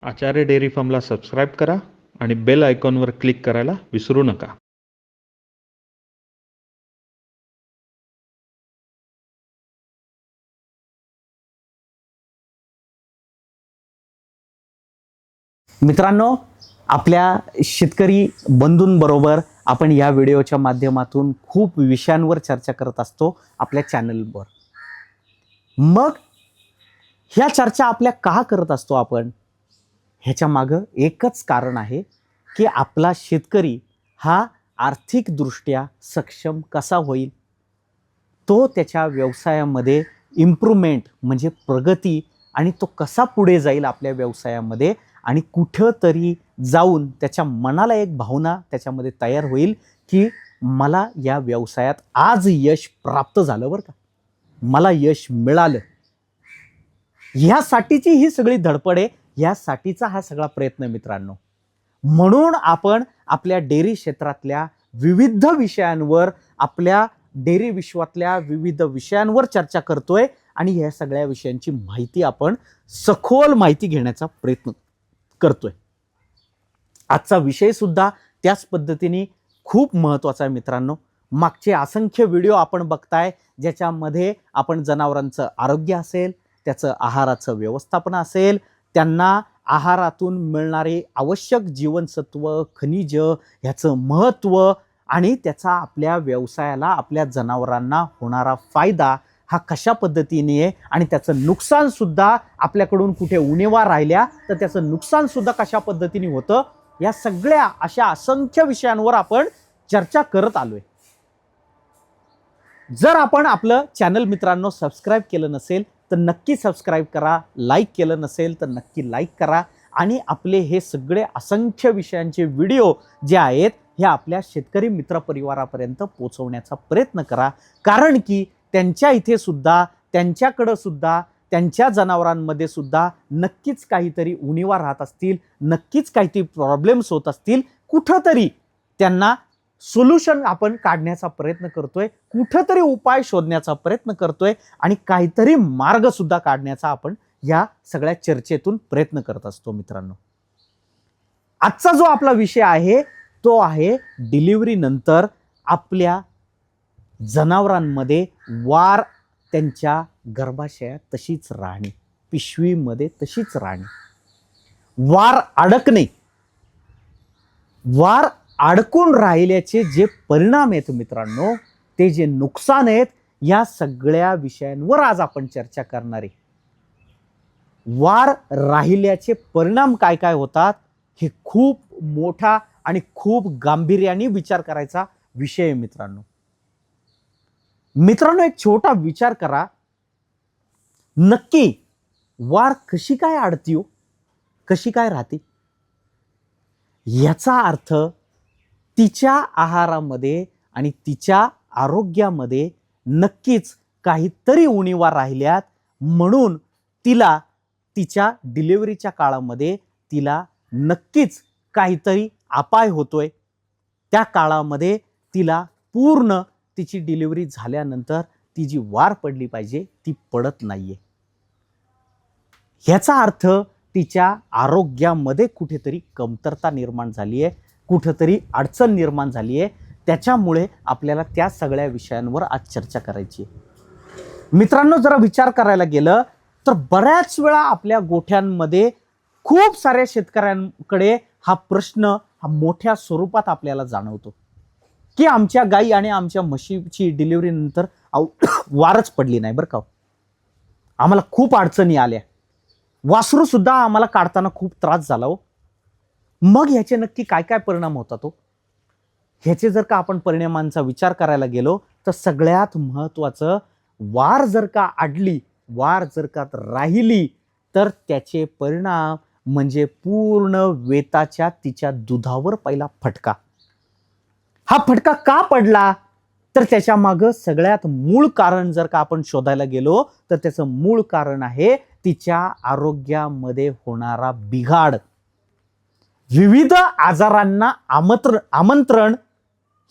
आचार्य dairy फार्मला subscribe करा आणि bell आयकॉनवर क्लिक करायला विसरू नका. मित्रांनो, आपल्या शेतकरी बंधूंबरोबर आपण या व्हिडिओच्या माध्यमातून खूप विषयांवर चर्चा करत असतो आपल्या चॅनलवर. मग ह्या चर्चा आपल्या का करत असतो आपण? ह्याच्या मागं एकच कारण आहे की आपला शेतकरी हा आर्थिकदृष्ट्या सक्षम कसा होईल, तो त्याच्या व्यवसायामध्ये इम्प्रूव्हमेंट म्हणजे प्रगती आणि तो कसा पुढे जाईल आपल्या व्यवसायामध्ये आणि कुठंतरी जाऊन त्याच्या मनाला एक भावना त्याच्यामध्ये तयार होईल की मला या व्यवसायात आज यश प्राप्त झालं, बरं का, मला यश मिळालं. ह्यासाठीची ही सगळी धडपड आहे, ह्यासाठीचा हा सगळा प्रयत्न मित्रांनो. म्हणून आपण आपल्या डेअरी क्षेत्रातल्या विविध विषयांवर, आपल्या डेअरी विश्वातल्या विविध विषयांवर चर्चा करतोय आणि या सगळ्या विषयांची माहिती आपण सखोल माहिती घेण्याचा प्रयत्न करतोय. आजचा विषय सुद्धा त्याच पद्धतीने खूप महत्त्वाचा आहे मित्रांनो. मागचे असंख्य व्हिडिओ आपण बघताय ज्याच्यामध्ये आपण जनावरांचं आरोग्य असेल, त्याचं आहाराचं व्यवस्थापन असेल, त्यांना आहारातून मिळणारे आवश्यक जीवनसत्व, खनिज ह्याचं महत्त्व आणि त्याचा आपल्या व्यवसायाला, आपल्या जनावरांना होणारा फायदा हा कशा पद्धतीने आहे आणि त्याचं नुकसान सुद्धा आपल्याकडून कुठे उणीवा राहिल्या तर त्याचं नुकसान सुद्धा कशा पद्धतीने होतं, या सगळ्या अशा असंख्य विषयांवर आपण चर्चा करत आलोय. जर आपण आपलं चॅनल मित्रांनो सबस्क्राईब केलं नसेल तर नक्की सबस्क्राईब करा, लाईक केलं नसेल तर नक्की लाईक करा आणि आपले हे सगळे असंख्य विषयांचे व्हिडिओ जे आहेत हे आपल्या शेतकरी मित्रपरिवारापर्यंत पोहोचवण्याचा प्रयत्न करा. कारण की त्यांच्या इथे सुद्धा, त्यांच्याकडं सुद्धा, त्यांच्या जनावरांमध्ये सुद्धा नक्कीच काहीतरी उणीवा राहत असतील, नक्कीच काहीतरी प्रॉब्लेम्स होत असतील, कुठंतरी त्यांना सोल्युशन आपण काढण्याचा प्रयत्न करतोय, कुठंतरी उपाय शोधण्याचा प्रयत्न करतोय आणि काहीतरी मार्ग सुद्धा काढण्याचा आपण या सगळ्या चर्चेतून प्रयत्न करत असतो मित्रांनो. आजचा जो आपला विषय आहे तो आहे डिलिव्हरी नंतर आपल्या जनावरांमध्ये वार त्यांच्या गर्भाशयात तशीच राहणे, पिशवीमध्ये तशीच राहणे, वार अडकणे, वार अडकून राहिल्याचे जे परिणाम आहेत मित्रांनो, ते जे नुकसान आहेत, या सगळ्या विषयांवर आज आपण चर्चा करणार आहे. वार राहिल्याचे परिणाम काय काय होतात हे खूप मोठा आणि खूप गांभीर्याने विचार करायचा विषय आहे मित्रांनो. मित्रांनो, एक छोटा विचार करा, नक्की वार कशी काय अडती हो, कशी काय राहते? याचा अर्थ तिच्या आहारामध्ये आणि तिच्या आरोग्यामध्ये नक्कीच काहीतरी उणीवा राहिल्यात, म्हणून तिला तिच्या डिलिव्हरीच्या काळामध्ये तिला नक्कीच काहीतरी अपाय होतोय. त्या काळामध्ये तिला पूर्ण तिची डिलिव्हरी झाल्यानंतर ती जी वार पडली पाहिजे ती पडत नाहीये. ह्याचा अर्थ तिच्या आरोग्यामध्ये कुठेतरी कमतरता निर्माण झाली आहे, कुठेतरी अडचण निर्माण झाली आहे. त्याच्यामुळे आपल्याला त्या सगळ्या विषयांवर आज चर्चा करायची आहे. मित्रांनो, जरा विचार करायला गेलं तर बऱ्याच वेळा आपल्या गोठ्यांमध्ये खूप साऱ्या शेतकऱ्यांकडे हा प्रश्न हा मोठ्या स्वरूपात आपल्याला जाणवतो की आमच्या गाई आणि आमच्या म्हशीची डिलिव्हरी नंतर वारच पडली नाही, बरं का, आम्हाला खूप अडचणी आल्या, वासरू सुद्धा आम्हाला काढताना खूप त्रास झाला हो. मग ह्याचे नक्की काय काय परिणाम होतात हो? ह्याचे जर का आपण परिणामांचा विचार करायला गेलो तर सगळ्यात महत्वाचं, वार जर का अडली, वार जर का राहिली तर त्याचे परिणाम म्हणजे पूर्ण वेताच्या तिच्या दुधावर पहिला फटका. हा फटका का पडला तर त्याच्या मागं सगळ्यात मूळ कारण जर का आपण शोधायला गेलो तर त्याचं मूळ कारण आहे तिच्या आरोग्यामध्ये होणारा बिघाड. विविध आजारांना आमंत्रण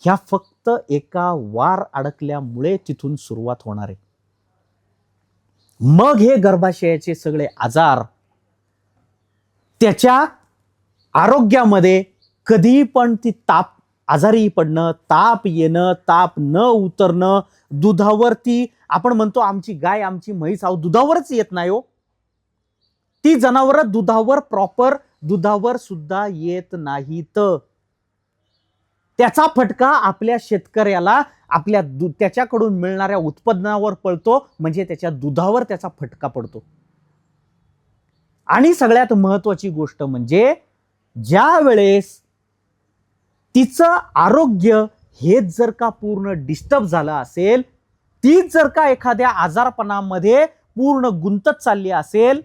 ह्या फक्त एका वार अडकल्यामुळे तिथून सुरुवात होणार आहे. मग हे गर्भाशयाचे सगळे आजार त्याच्या आरोग्यामध्ये कधीही पण ती आजारी पडणं, ताप येणं, ताप न उतरणं, दुधावरती आपण म्हणतो आमची गाय आमची म्हैस दुधावरच येत नाही हो. ती जनावरं दुधावर सुद्धा येत नाहीत. त्याचा फटका आपल्या शेतकऱ्याला त्याच्याकडून मिळणाऱ्या उत्पन्नावर पडतो, म्हणजे त्याच्या दुधावर त्याचा फटका पडतो. आणि सगळ्यात महत्वाची गोष्ट म्हणजे ज्या वेळेस तिचं आरोग्य हेच जर का पूर्ण डिस्टर्ब झालं असेल, तीच जर का एखाद्या आजारपणामध्ये पूर्ण गुंतत चालली असेल,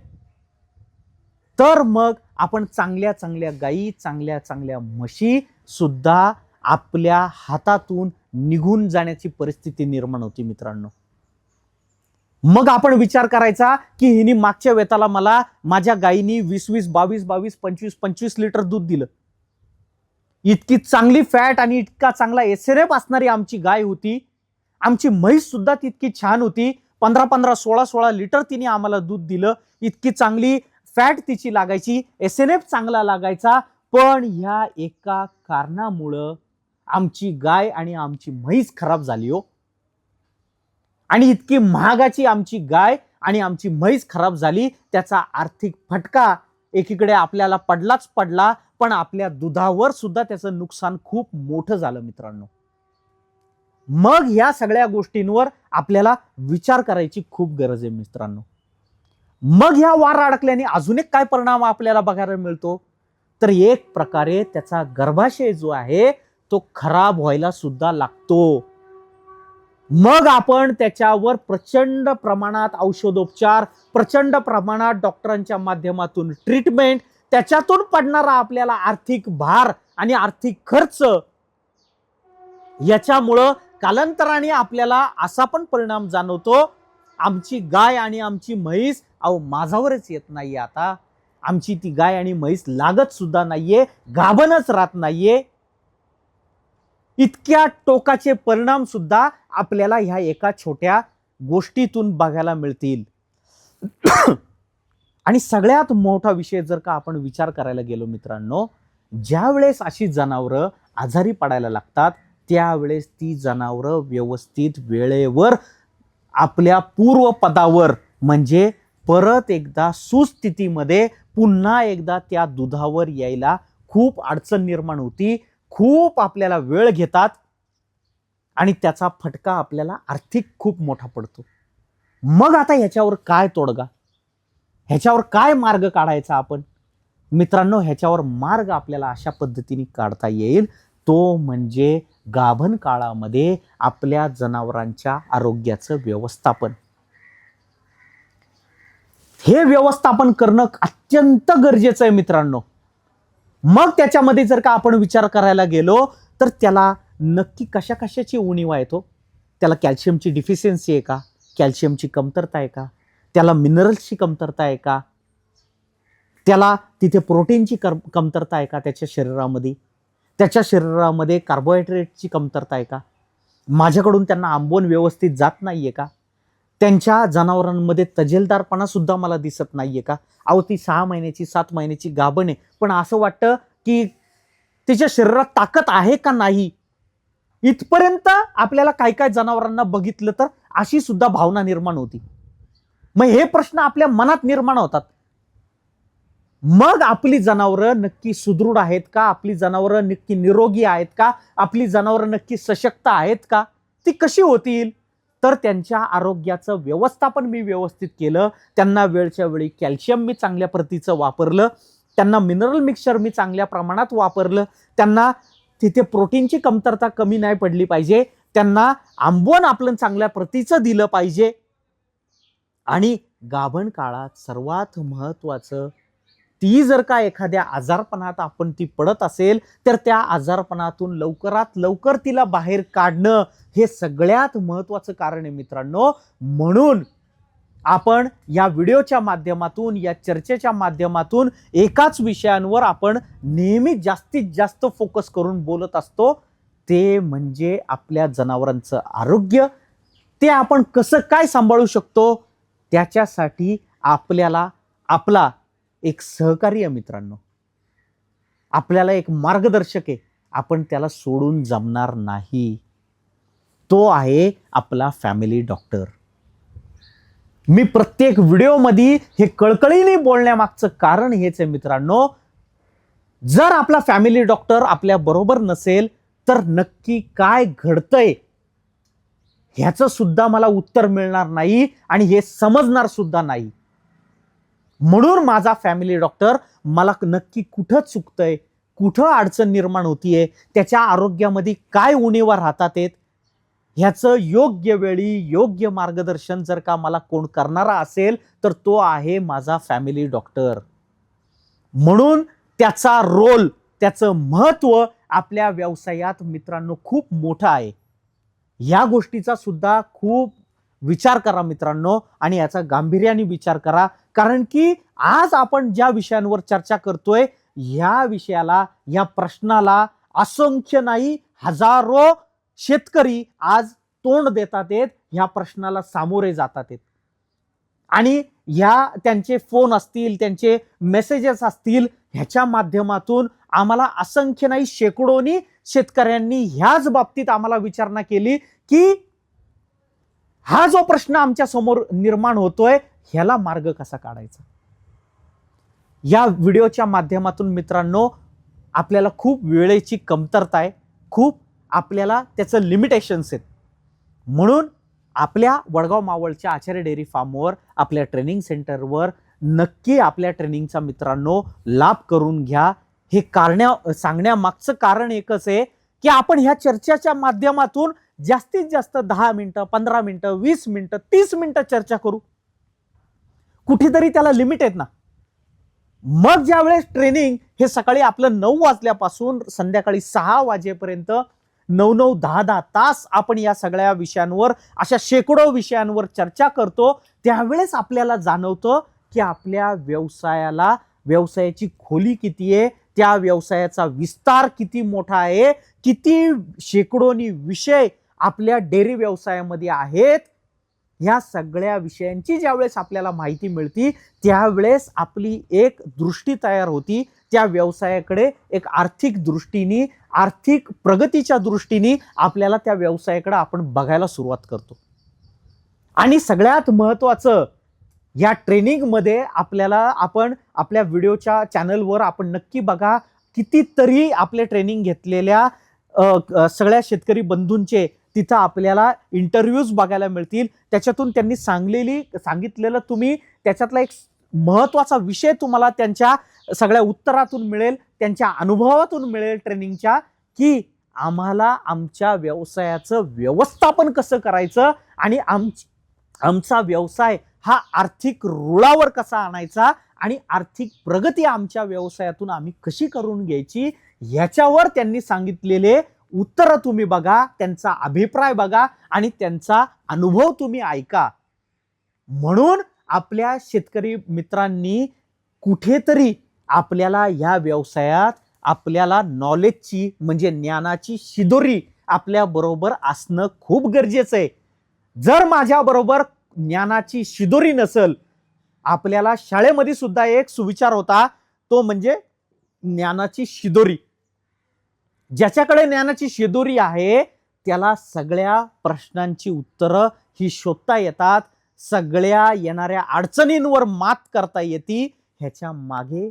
तर मग आपण चांगल्या चांगल्या गायी, चांगल्या चांगल्या म्हशी सुद्धा आपल्या हातातून निघून जाण्याची परिस्थिती निर्माण होती मित्रांनो. मग आपण विचार करायचा की हिने मागच्या वेताला मला माझ्या गायीनी 20-20, 22-22, 25-25 लिटर दूध दिलं. इतकी चांगली फॅट आणि इतका चांगला एसएनएफ असणारी आमची गाय होती. आमची म्हैस सुद्धा तितकी छान होती. 15-15, 16-16 लिटर तिने आम्हाला दूध दिलं. इतकी चांगली फॅट तिची लागायची, एसएनएफ चांगला लागायचा. पण ह्या एका कारणामुळं आमची गाय आणि आमची म्हैस खराब झाली हो. आणि इतकी महागाची आमची गाय आणि आमची म्हैस खराब झाली, त्याचा आर्थिक फटका एकीकडे आपल्याला पडलाच पडला, पण आपल्या दुधावर सुद्धा त्याचं नुकसान खूप मोठं झालं मित्रांनो. मग या सगळ्या गोष्टींवर आपल्याला विचार करायची खूप गरज आहे मित्रांनो. मग ह्या वार अडकल्याने अजून एक काय परिणाम आपल्याला बघायला मिळतो, तर एक प्रकारे त्याचा गर्भाशय जो आहे तो खराब व्हायला सुद्धा लागतो. मग आपण त्याच्यावर प्रचंड प्रमाणात औषधोपचार, प्रचंड प्रमाणात डॉक्टरांच्या माध्यमातून ट्रीटमेंट, त्याच्यातून पडणारा आपल्याला आर्थिक भार आणि आर्थिक खर्च, याच्यामुळं कालांतराने आपल्याला असा पण परिणाम जाणवतो, आमची गाय आणि आमची म्हैस माझावरच येत नाहीये. आता आमची ती गाय आणि म्हैस लागत सुद्धा नाहीये, गाभणच राहत नाहीये. इतक्या टोकाचे परिणाम सुद्धा आपल्याला ह्या एका छोट्या गोष्टीतून बघायला मिळतील. आणि सगळ्यात मोठा विषय जर का आपण विचार करायला गेलो मित्रांनो, ज्या वेळेस अशी जनावरं आजारी पडायला लागतात, त्यावेळेस ती जनावरं व्यवस्थित वेळेवर आपल्या पूर्वपदावर, म्हणजे परत एकदा सुस्थितीमध्ये पुन्हा एकदा त्या दुधावर यायला खूप अडचण निर्माण होती. खूप आपल्याला वेळ घेतात आणि त्याचा फटका आपल्याला आर्थिक खूप मोठा पडतो. मग आता ह्याच्यावर काय तोडगा, ह्याच्यावर काय मार्ग काढायचा आपण मित्रांनो? ह्याच्यावर मार्ग आपल्याला अशा पद्धतीने काढता येईल, तो म्हणजे गाभण काळामध्ये आपल्या जनावरांच्या आरोग्याचं व्यवस्थापन. हे व्यवस्थापन करणं अत्यंत गरजेचं आहे मित्रांनो. मग त्याच्यामध्ये जर का आपण विचार करायला गेलो, तर त्याला नक्की कशा कशाची उणीव आहे, त्याला कॅल्शियमची डिफिशियन्सी आहे का, कॅल्शियमची कमतरता आहे का, त्याला मिनरल्सची कमतरता आहे का, त्याला तिथे प्रोटीनची कमतरता आहे का, त्याच्या शरीरामध्ये कार्बोहायड्रेटची कमतरता आहे का, माझ्याकडून त्यांना आंबवण व्यवस्थित जात नाहीये का, त्यांच्या जनावरांमध्ये तजेलदारपणा सुद्धा मला दिसत नाहीये का. ती 6 महिन्याची 7 महिन्याची गाभण आहे, पण असं वाटतं की तिच्या शरीरात ताकद आहे का नाही. इथपर्यंत आपल्याला काय काय जनावरांना बघितलं तर अशी सुद्धा भावना निर्माण होती. मग हे प्रश्न आपल्या मनात निर्माण होतात. मग आपली जनावरं नक्की सुदृढ आहेत का, आपली जनावरं नक्की निरोगी आहेत का, आपली जनावरं नक्की सशक्त आहेत का, ती कशी होतील, तर त्यांच्या आरोग्याचं व्यवस्थापन मी व्यवस्थित केलं, त्यांना वेळच्या वेळी कॅल्शियम मी चांगल्या प्रतीचं वापरलं, त्यांना मिनरल मिक्सचर मी चांगल्या प्रमाणात वापरलं, त्यांना तिथे प्रोटीनची कमतरता कमी नाही पडली पाहिजे, त्यांना आंबवण आपलं चांगल्या प्रतीचं दिलं पाहिजे. आणि गाभण काळात सर्वात महत्वाचं, ती जर का एखाद्या आजारपणात आपण ती पडत असेल, तर त्या आजारपणातून लवकरात लवकर तिला बाहेर काढणं हे सगळ्यात महत्वाचं कारण आहे मित्रांनो. म्हणून आपण या व्हिडिओच्या माध्यमातून, या चर्चेच्या माध्यमातून एकाच विषयांवर आपण नेहमी जास्तीत जास्त फोकस करून बोलत असतो, ते म्हणजे आपल्या जनावरांचं आरोग्य. ते आपण कसं काय सांभाळू शकतो, त्याच्यासाठी आपल्याला आपला एक सहकारी आहे मित्रांनो, आपल्याला एक मार्गदर्शक आहे. आपण त्याला सोडून जमणार नाही. तो आहे आपला फॅमिली डॉक्टर. मी प्रत्येक व्हिडिओमध्ये हे कळकळीने बोलण्यामागचं कारण हेच आहे मित्रांनो, जर आपला फॅमिली डॉक्टर आपल्या बरोबर नसेल तर नक्की काय घडतंय ह्याचं सुद्धा मला उत्तर मिळणार नाही आणि हे समजणार सुद्धा नाही. म्हणून माझा फॅमिली डॉक्टर मला नक्की कुठं चुकतंय, कुठं अडचण निर्माण होतीये, त्याच्या आरोग्यामध्ये काय उणीवा राहतात आहेत, ह्याचं योग्य वेळी योग्य मार्गदर्शन जर का मला कोण करणारा असेल तर तो आहे माझा फॅमिली डॉक्टर. म्हणून त्याचा रोल, त्याचं महत्व आपल्या व्यवसायात मित्रांनो खूप मोठं आहे. या गोष्टीचा सुद्धा खूप विचार करा मित्रांनो आणि याचा गांभीर्याने विचार करा. कारण की आज आपण ज्या विषयांवर चर्चा करतोय या विषयाला, या प्रश्नाला असंख्य नाही हजारो शेतकरी आज तोंड देतात आहेत, ह्या प्रश्नाला सामोरे जातात आहेत. आणि ह्या त्यांचे फोन असतील, त्यांचे मेसेजेस असतील, ह्याच्या माध्यमातून आम्हाला असंख्य नाही शेकडोनी शेतकऱ्यांनी ह्याच बाबतीत आम्हाला विचारणा केली की हा जो प्रश्न आमच्या समोर निर्माण होतोय ह्याला मार्ग कसा काढायचा. या व्हिडिओच्या माध्यमातून मित्रांनो आपल्याला खूप वेळेची कमतरता आहे, खूप आपल्याला त्याचं लिमिटेशन्स आहेत. म्हणून आपल्या वडगाव मावळच्या आचार्य डेअरी फार्मवर, आपल्या ट्रेनिंग सेंटरवर नक्की आपल्या ट्रेनिंगचा मित्रांनो लाभ करून घ्या. हे सांगण्यामागचं कारण एकच आहे की आपण ह्या चर्चेच्या माध्यमातून जास्तीत जास्त 10 मिनिटं, 15 मिनिटं, 20 मिनिटं, 30 मिनिटं चर्चा करू. कुठेतरी त्याला लिमिट आहेत ना. मग ज्यावेळेस ट्रेनिंग हे सकाळी आपलं 9 वाजल्यापासून संध्याकाळी 6 वाजेपर्यंत 9-9, 10-10 तास आपण या सगळ्या विषयांवर, अशा शेकडो विषयांवर चर्चा करतो, त्यावेळेस आपल्याला जाणवतं की आपल्या व्यवसायाला, व्यवसायाची खोली किती आहे, त्या व्यवसायाचा विस्तार किती मोठा आहे, किती शेकडोनी विषय आपल्या डेअरी व्यवसायामध्ये आहेत. ह्या सगळ्या विषयांची ज्यावेळेस आपल्याला माहिती मिळते त्यावेळेस आपली एक दृष्टी तयार होती. त्या व्यवसायाकडे एक आर्थिक दृष्टीने, आर्थिक प्रगतीच्या दृष्टीने आपल्याला त्या व्यवसायाकडे आपण बघायला सुरुवात करतो. आणि सगळ्यात महत्त्वाचं, या ट्रेनिंगमध्ये आपल्याला, आपण आपल्या व्हिडिओच्या चॅनलवर आपण नक्की बघा, कितीतरी आपले ट्रेनिंग घेतलेल्या सगळ्या शेतकरी बंधूंचे तिथं आपल्याला इंटरव्ह्यूज बघायला मिळतील. त्याच्यातून त्यांनी सांगितलेलं तुम्ही त्याच्यातला एक महत्त्वाचा विषय तुम्हाला त्यांच्या सगळ्या उत्तरातून मिळेल, त्यांच्या अनुभवातून मिळेल ट्रेनिंगच्या, की आम्हाला आमच्या व्यवसायाचं व्यवस्थापन कसं करायचं आणि आमचा व्यवसाय हा आर्थिक रुळावर कसा आणायचा आणि आर्थिक प्रगती आमच्या व्यवसायातून आम्ही कशी करून घ्यायची, ह्याच्यावर त्यांनी सांगितलेले उत्तर तुम्ही बघा, त्यांचा अभिप्राय बघा आणि त्यांचा अनुभव तुम्ही ऐका. म्हणून आपल्या शेतकरी मित्रांनी कुठेतरी आपल्याला या व्यवसायात आपल्याला नॉलेजची, म्हणजे ज्ञानाची शिदोरी आपल्या बरोबर असणं खूप गरजेचं आहे. जर माझ्या बरोबर ज्ञानाची शिदोरी नसेल, आपल्याला शाळेमध्ये सुद्धा एक सुविचार होता, तो म्हणजे ज्ञानाची शिदोरी. ज्याच्याकडे ज्ञानाची शिदोरी आहे त्याला सगळ्या प्रश्नांची उत्तरं ही शोधता येतात, सगळ्या येणाऱ्या अडचणींवर मात करता येते. ह्याच्या मागे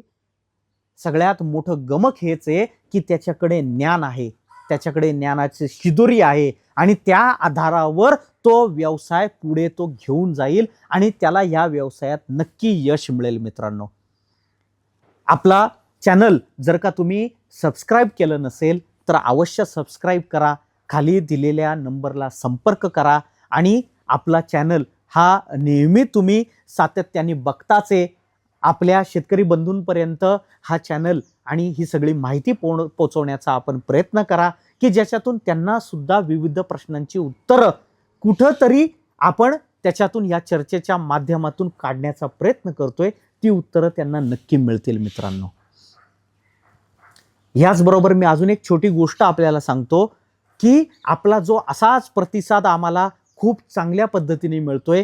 सगळ्यात मोठं गमक हेच आहे की त्याच्याकडे ज्ञान आहे, त्याच्याकडे ज्ञानाची शिदोरी आहे आणि त्या आधारावर तो व्यवसाय पुढे तो घेऊन जाईल आणि त्याला या व्यवसायात नक्की यश मिळेल. मित्रांनो, आपला चॅनल जर का तुम्ही सबस्क्राईब केलं नसेल तर अवश्य सबस्क्राईब करा, खाली दिलेल्या नंबरला संपर्क करा आणि आपला चॅनल हा नेहमी तुम्ही सातत्याने बघताच आहे. आपल्या शेतकरी बंधूंपर्यंत हा चॅनल आणि ही सगळी माहिती पोहोचवण्याचा आपण प्रयत्न करा की ज्याच्यातून त्यांना सुद्धा विविध प्रश्नांची उत्तरं कुठंतरी आपण त्याच्यातून या चर्चेच्या माध्यमातून काढण्याचा प्रयत्न करतोय, ती उत्तरं त्यांना नक्की मिळतील. मित्रांनो, याचबरोबर मी अजून एक छोटी गोष्ट आपल्याला सांगतो की आपला जो असाच प्रतिसाद आम्हाला खूप चांगल्या पद्धतीने मिळतोय,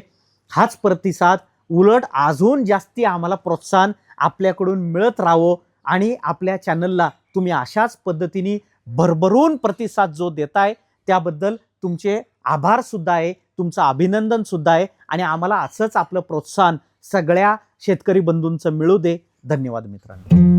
हाच प्रतिसाद उलट अजून जास्ती आम्हाला प्रोत्साहन आपल्याकडून मिळत राहावं आणि आपल्या चॅनलला तुम्ही अशाच पद्धतीने भरभरून प्रतिसाद जो देताय त्याबद्दल तुमचे आभार सुद्धा आहे, तुमचं अभिनंदन सुद्धा आहे आणि आम्हाला असंच आपलं प्रोत्साहन सगळ्या शेतकरी बंधूंचं मिळू दे. धन्यवाद मित्रांनो.